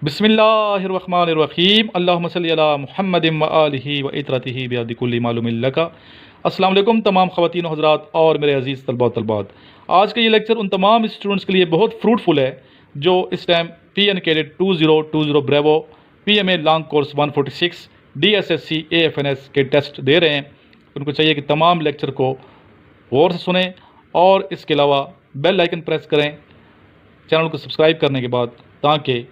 بسم اللہ الرحمن الرحیم، اللہم صلی علی محمد و آلہ و اطرتہ بعد کل معلوم لک۔ السلام علیکم تمام خواتین و حضرات اور میرے عزیز طلبا و طالبات۔ آج کا یہ لیکچر ان تمام اسٹوڈنٹس کے لیے بہت فروٹفل ہے جو اس time P N cadet 2020 Bravo P M A long course 146 D S S C A F N S کے ٹیسٹ دے رہے ہیں۔ ان کو چاہیے کہ تمام لیکچر کو غور سے سنیں اور اس کے علاوہ بیل آئکن پریس کریں چینل کو سبسکرائب کرنے کے بعد، تاکہ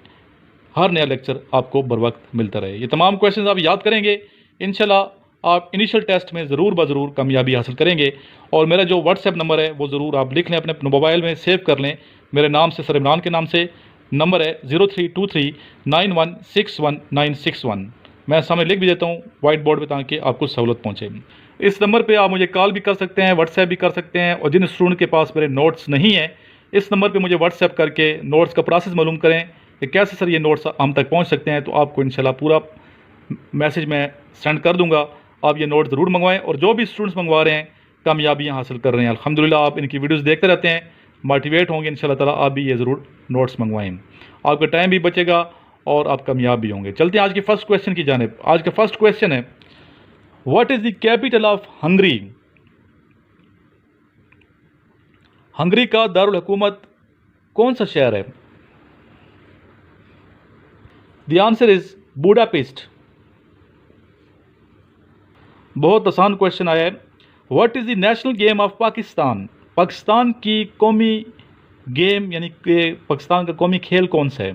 ہر نیا لیکچر آپ کو بر وقت ملتا رہے۔ یہ تمام کویشچنز آپ یاد کریں گے، انشاءاللہ آپ انیشل ٹیسٹ میں ضرور بضرور کامیابی حاصل کریں گے۔ اور میرا جو واٹس ایپ نمبر ہے وہ ضرور آپ لکھ لیں، اپنے موبائل میں سیو کر لیں، میرے نام سے، سر عمران کے نام سے۔ نمبر ہے 0323916191 میں سامنے لکھ بھی دیتا ہوں وائٹ بورڈ پہ تاکہ آپ کو سہولت پہنچے۔ اس نمبر پہ آپ مجھے کال بھی کر سکتے ہیں، واٹس ایپ بھی کر سکتے ہیں، اور جن اسٹوڈنٹ کے پاس میرے نوٹس نہیں ہیں اس نمبر پہ مجھے واٹس ایپ کر کے نوٹس کا پروسیس معلوم کریں کہ کیسے سر یہ نوٹس ہم تک پہنچ سکتے ہیں، تو آپ کو انشاءاللہ پورا میسج میں سینڈ کر دوں گا۔ آپ یہ نوٹ ضرور منگوائیں، اور جو بھی اسٹوڈنٹس منگوا رہے ہیں کامیابیاں حاصل کر رہے ہیں الحمدللہ، آپ ان کی ویڈیوز دیکھتے رہتے ہیں، موٹیویٹ ہوں گے انشاءاللہ تعالیٰ۔ آپ بھی یہ ضرور نوٹس منگوائیں، آپ کا ٹائم بھی بچے گا اور آپ کامیاب بھی ہوں گے۔ چلتے ہیں آج کے فرسٹ کویشچن کی جانب۔ آج کا فرسٹ کویشچن ہے، what is the capital of Hungary? Hungary کا دارالحکومت کون سا شہر ہے؟ The answer is Budapest. بہت آسان کویشچن آیا ہے۔ What is the national game of Pakistan? Pakistan کی قومی گیم یعنی کہ پاکستان کا قومی کھیل کون سا ہے؟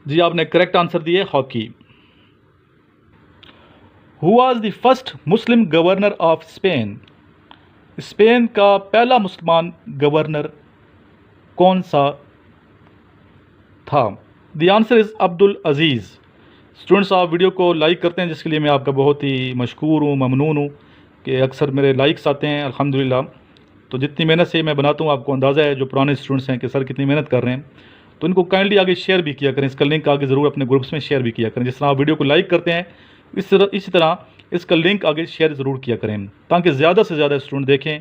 جی آپ نے کریکٹ آنسر دیے، hockey. Who was the first Muslim governor of Spain? Spain کا پہلا مسلمان گورنر کون سا تھا؟ The answer is Aziz. Students آپ ویڈیو کو لائک کرتے ہیں، جس کے لیے میں آپ کا بہت ہی مشکور ہوں، ممنون ہوں کہ اکثر میرے لائکس آتے ہیں الحمدللہ۔ تو جتنی محنت سے میں بناتا ہوں آپ کو اندازہ ہے، جو پرانے اسٹوڈنٹس ہیں کہ سر کتنی محنت کر رہے ہیں، تو ان کو کائنڈلی آگے شیئر بھی کیا کریں، اس کا لنک آگے ضرور اپنے گروپس میں شیئر بھی کیا کریں۔ جس طرح آپ ویڈیو کو لائک کرتے ہیں اسی طرح اس کا لنک آگے شیئر ضرور کیا کریں، تاکہ زیادہ سے زیادہ اسٹوڈنٹ دیکھیں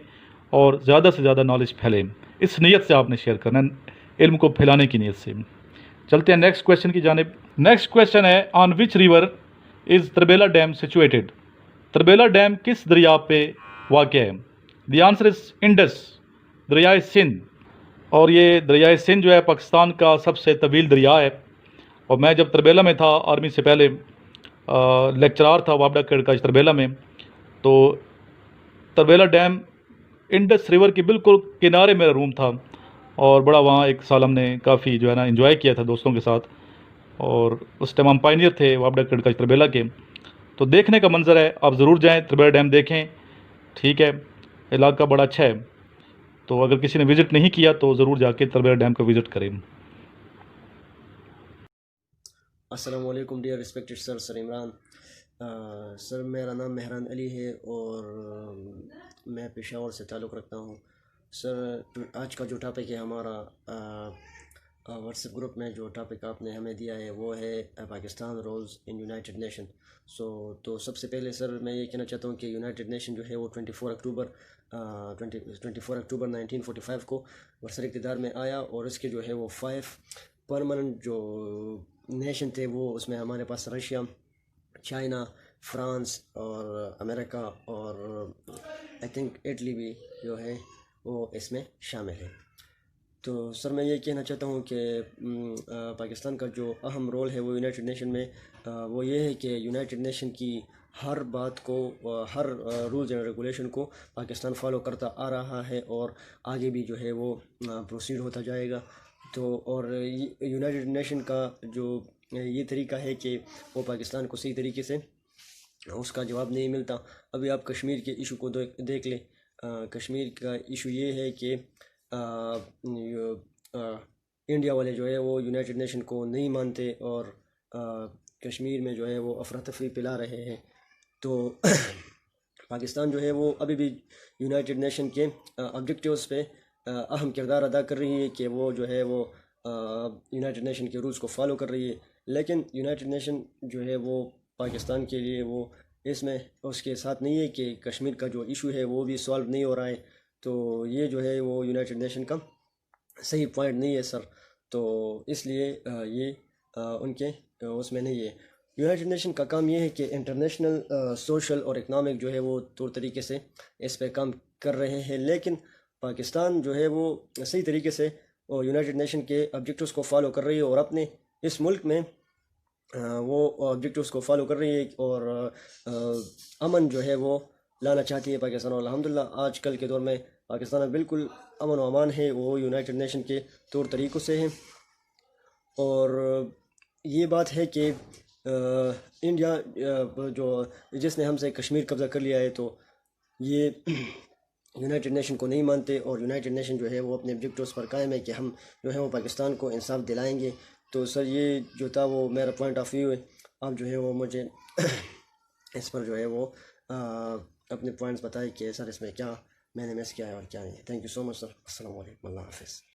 اور زیادہ سے زیادہ نالج پھیلے۔ اس نیت سے آپ نے شیئر کرنا ہے، علم کو پھیلانے کی نیت سے۔ چلتے ہیں نیکسٹ کویشچن کی جانب۔ نیکسٹ کویشچن ہے، on which river is Tarbela dam situated? Tarbela dam کس دریا پہ واقع ہے؟ دی آنسر از انڈس، دریائے سندھ۔ اور یہ دریائے سندھ جو ہے پاکستان کا سب سے طویل دریا ہے، اور میں جب تربیلا میں تھا آرمی سے پہلے لیکچرار تھا وابڈا کیڈٹ کا تربیلا میں، تو تربیلا ڈیم انڈس ریور کے بالکل کنارے میرا روم تھا، اور بڑا وہاں ایک سال ہم نے کافی جو ہے نا انجوائے کیا تھا دوستوں کے ساتھ، اور اس ٹائم ہم پائنیئر تھے وابڈا کیڈٹ کا تربیلا کے۔ تو دیکھنے کا منظر ہے، آپ ضرور جائیں تربیلا ڈیم دیکھیں، ٹھیک ہے، علاقہ بڑا اچھا ہے، تو اگر کسی نے وزٹ نہیں کیا تو ضرور جا کے تربیلا ڈیم کو وزٹ کریں۔ السلام علیکم ڈیئر ریسپیکٹڈ سر عمران۔ سر میرا نام مہران علی ہے اور میں پشاور سے تعلق رکھتا ہوں۔ سر آج کا جو ٹاپک ہے ہمارا واٹس ایپ گروپ میں جو ٹاپک آپ نے ہمیں دیا ہے وہ ہے پاکستان رولز ان یونائٹڈ نیشن۔ تو سب سے پہلے سر میں یہ کہنا چاہتا ہوں کہ یونائٹڈ نیشن جو ہے وہ 24 اکتوبر 1945 کو برسر اقتدار میں آیا، اور اس کے جو ہے وہ 5 پرماننٹ جو نیشن تھے، وہ اس میں ہمارے پاس رشیا، چائنا، فرانس اور امریکہ، اور آئی تھنک اٹلی بھی جو ہے وہ اس میں شامل ہے۔ تو سر میں یہ کہنا چاہتا ہوں کہ پاکستان کا جو اہم رول ہے وہ یونائٹڈ نیشن میں وہ یہ ہے کہ یونائٹڈ نیشن کی ہر بات کو، ہر رولز اینڈ ریگولیشن کو پاکستان فالو کرتا آ رہا ہے، اور آگے بھی جو ہے وہ پروسیڈ ہوتا جائے گا۔ تو اور یونائٹڈ نیشن کا جو یہ طریقہ ہے کہ وہ پاکستان کو صحیح طریقے سے اس کا جواب نہیں ملتا۔ ابھی آپ کشمیر کے ایشو کو دیکھ لیں۔ کشمیر کا ایشو یہ ہے کہ انڈیا والے جو ہے وہ یونائٹڈ نیشن کو نہیں مانتے، اور کشمیر میں جو ہے وہ افراتفری پلا رہے ہیں۔ تو پاکستان جو ہے وہ ابھی بھی یونائٹڈ نیشن کے آبجیکٹیوز پہ اہم کردار ادا کر رہی ہے کہ وہ جو ہے وہ یونائٹڈ نیشن کے رولز کو فالو کر رہی ہے، لیکن یونائٹڈ نیشن جو ہے وہ پاکستان کے لیے وہ اس میں اس کے ساتھ نہیں ہے کہ کشمیر کا جو ایشو ہے وہ بھی سالو نہیں ہو رہا ہے۔ تو یہ جو ہے وہ یونائٹڈ نیشن کا صحیح پوائنٹ نہیں ہے سر۔ تو اس لیے یہ ان کے اس میں نہیں ہے. یونائٹڈ نیشن کا کام یہ ہے کہ انٹرنیشنل سوشل اور اکنامک جو ہے وہ طور طریقے سے اس پہ کام کر رہے ہیں، لیکن پاکستان جو ہے وہ صحیح طریقے سے یونائٹڈ نیشن کے آبجیکٹوز کو فالو کر رہی ہے، اور اپنے اس ملک میں وہ آبجیکٹوز کو فالو کر رہی ہے اور امن جو ہے وہ لانا چاہتی ہے پاکستان. اور الحمدللہ آج کل کے دور میں پاکستان میں بالکل امن و امان ہے، وہ یونائٹڈ نیشن کے طور طریقوں سے ہے. اور یہ بات ہے کہ انڈیا جو جس نے ہم سے کشمیر قبضہ کر لیا ہے، تو یہ یونائٹڈ نیشن کو نہیں مانتے، اور یونائٹڈ نیشن جو ہے وہ اپنے آبجیکٹوز پر قائم ہے کہ ہم جو ہے وہ پاکستان کو انصاف دلائیں گے. تو سر یہ جو تھا وہ میرا پوائنٹ آف ویو ہے. آپ جو ہے وہ مجھے اس پر جو ہے وہ اپنے پوائنٹس بتائے کہ سر اس میں کیا میں نے مس کیا ہے اور کیا نہیں. تھینک یو سو مچ سر. السلام علیکم. اللہ حافظ.